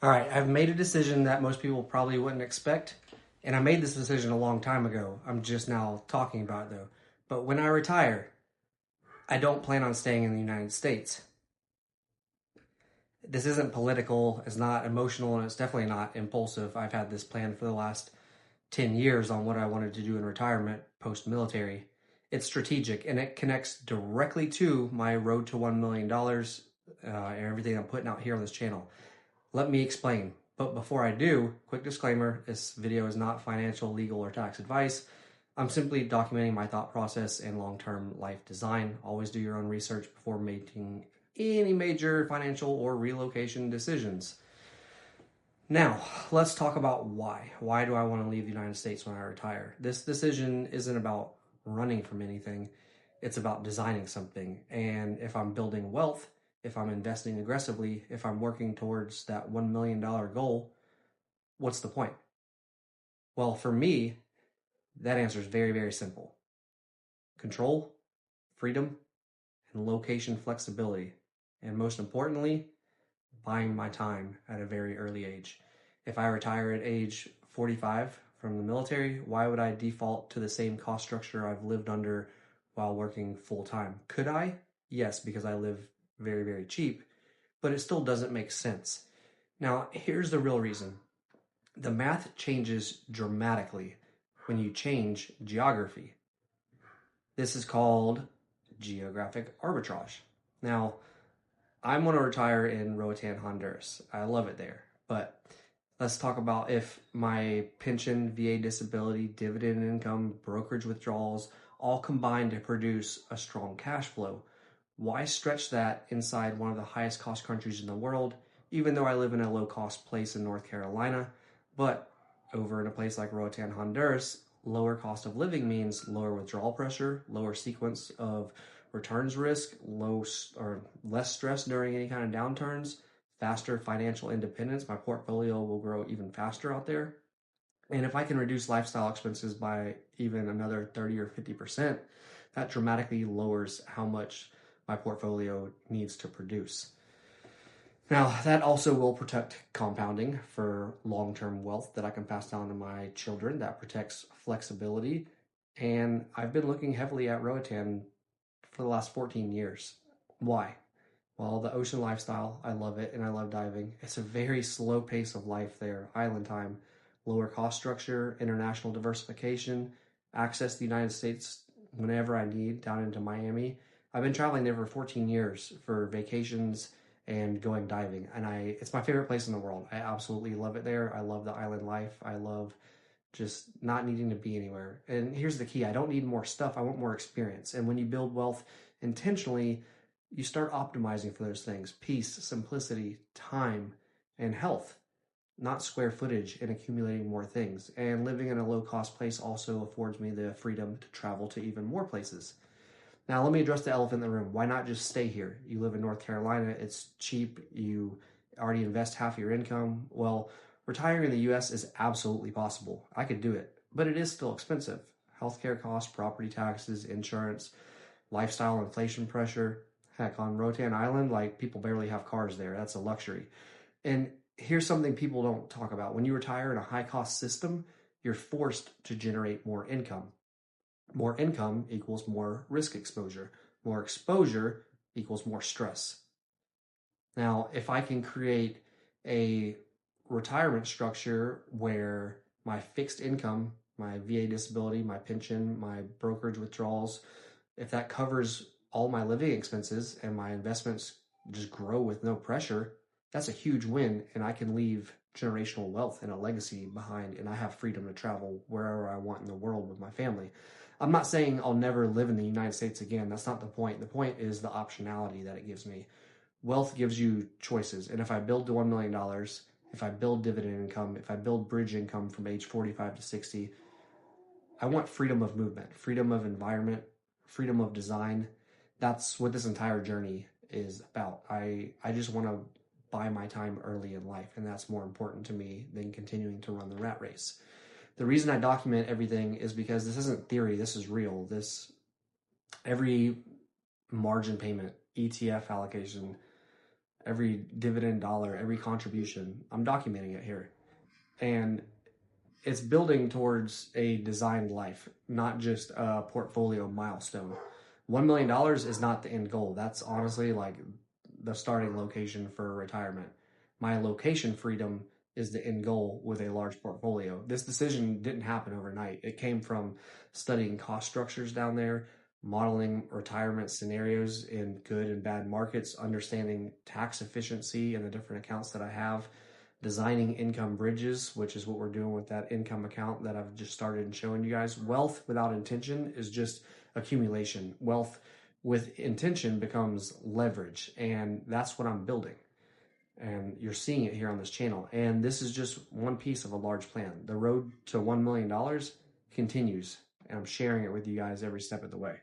All right, I've made a decision that most people probably wouldn't expect, and I made this decision a long time ago. I'm just now talking about it though. But when I retire, I don't plan on staying in the United States. This isn't political, it's not emotional, and it's definitely not impulsive. I've had this plan for the last 10 years on what I wanted to do in retirement post military. It's strategic and it connects directly to my road to $1 million and everything I'm putting out here on this channel. Let me explain. But before I do, quick disclaimer, this video is not financial, legal, or tax advice. I'm simply documenting my thought process and long-term life design. Always do your own research before making any major financial or relocation decisions. Now, let's talk about why. Why do I want to leave the United States when I retire? This decision isn't about running from anything. It's about designing something. And if I'm building wealth, if I'm investing aggressively, if I'm working towards that $1 million goal, what's the point? Well, for me, that answer is very, very simple. Control, freedom, and location flexibility. And most importantly, buying my time at a very early age. If I retire at age 45 from the military, why would I default to the same cost structure I've lived under while working full time? Could I? Yes, because I live very, very cheap, but it still doesn't make sense. Now, here's the real reason. The math changes dramatically when you change geography. This is called geographic arbitrage. Now, I'm going to retire in Roatan, Honduras. I love it there. But let's talk about if my pension, VA disability, dividend income, brokerage withdrawals all combine to produce a strong cash flow. Why stretch that inside one of the highest cost countries in the world, even though I live in a low cost place in North Carolina, but over in a place like Roatan, Honduras, lower cost of living means lower withdrawal pressure, lower sequence of returns risk, low or less stress during any kind of downturns, faster financial independence. My portfolio will grow even faster out there. And if I can reduce lifestyle expenses by even another 30 or 50%, that dramatically lowers how much my portfolio needs to produce. Now, that also will protect compounding for long-term wealth that I can pass down to my children. That protects flexibility. And I've been looking heavily at Roatan for the last 14 years. Why? Well, the ocean lifestyle, I love it, and I love diving. It's a very slow pace of life there, island time, lower cost structure, international diversification, access to the United States whenever I need down into Miami. I've been traveling there for 14 years for vacations and going diving, and it's my favorite place in the world. I absolutely love it there. I love the island life. I love just not needing to be anywhere. And here's the key. I don't need more stuff. I want more experience. And when you build wealth intentionally, you start optimizing for those things: peace, simplicity, time, and health, not square footage and accumulating more things. And living in a low cost place also affords me the freedom to travel to even more places. Now, let me address the elephant in the room. Why not just stay here? You live in North Carolina. It's cheap. You already invest half of your income. Well, retiring in the U.S. is absolutely possible. I could do it, but it is still expensive. Healthcare costs, property taxes, insurance, lifestyle inflation pressure. Heck, on Roatan Island, like, people barely have cars there. That's a luxury. And here's something people don't talk about. When you retire in a high-cost system, you're forced to generate more income. More income equals more risk exposure. More exposure equals more stress. Now, if I can create a retirement structure where my fixed income, my VA disability, my pension, my brokerage withdrawals, if that covers all my living expenses and my investments just grow with no pressure, that's a huge win, and I can leave generational wealth and a legacy behind, and I have freedom to travel wherever I want in the world with my family. I'm not saying I'll never live in the United States again. That's not the point. The point is the optionality that it gives me. Wealth gives you choices, and if I build to $1 million, if I build dividend income, if I build bridge income from age 45 to 60, I want freedom of movement, freedom of environment, freedom of design. That's what this entire journey is about. I just want to buy my time early in life, and that's more important to me than continuing to run the rat race. The reason I document everything is because this isn't theory, this is real. Every margin payment, ETF allocation, every dividend dollar, every contribution. I'm documenting it here. And it's building towards a designed life, not just a portfolio milestone. $1 million is not the end goal. That's honestly like the starting location for retirement. My location freedom is the end goal with a large portfolio. This decision didn't happen overnight. It came from studying cost structures down there, modeling retirement scenarios in good and bad markets, understanding tax efficiency in the different accounts that I have, designing income bridges, which is what we're doing with that income account that I've just started and showing you guys. Wealth without intention is just accumulation. Wealth with intention becomes leverage, and that's what I'm building. And you're seeing it here on this channel. And this is just one piece of a large plan. The road to $1 million continues, and I'm sharing it with you guys every step of the way.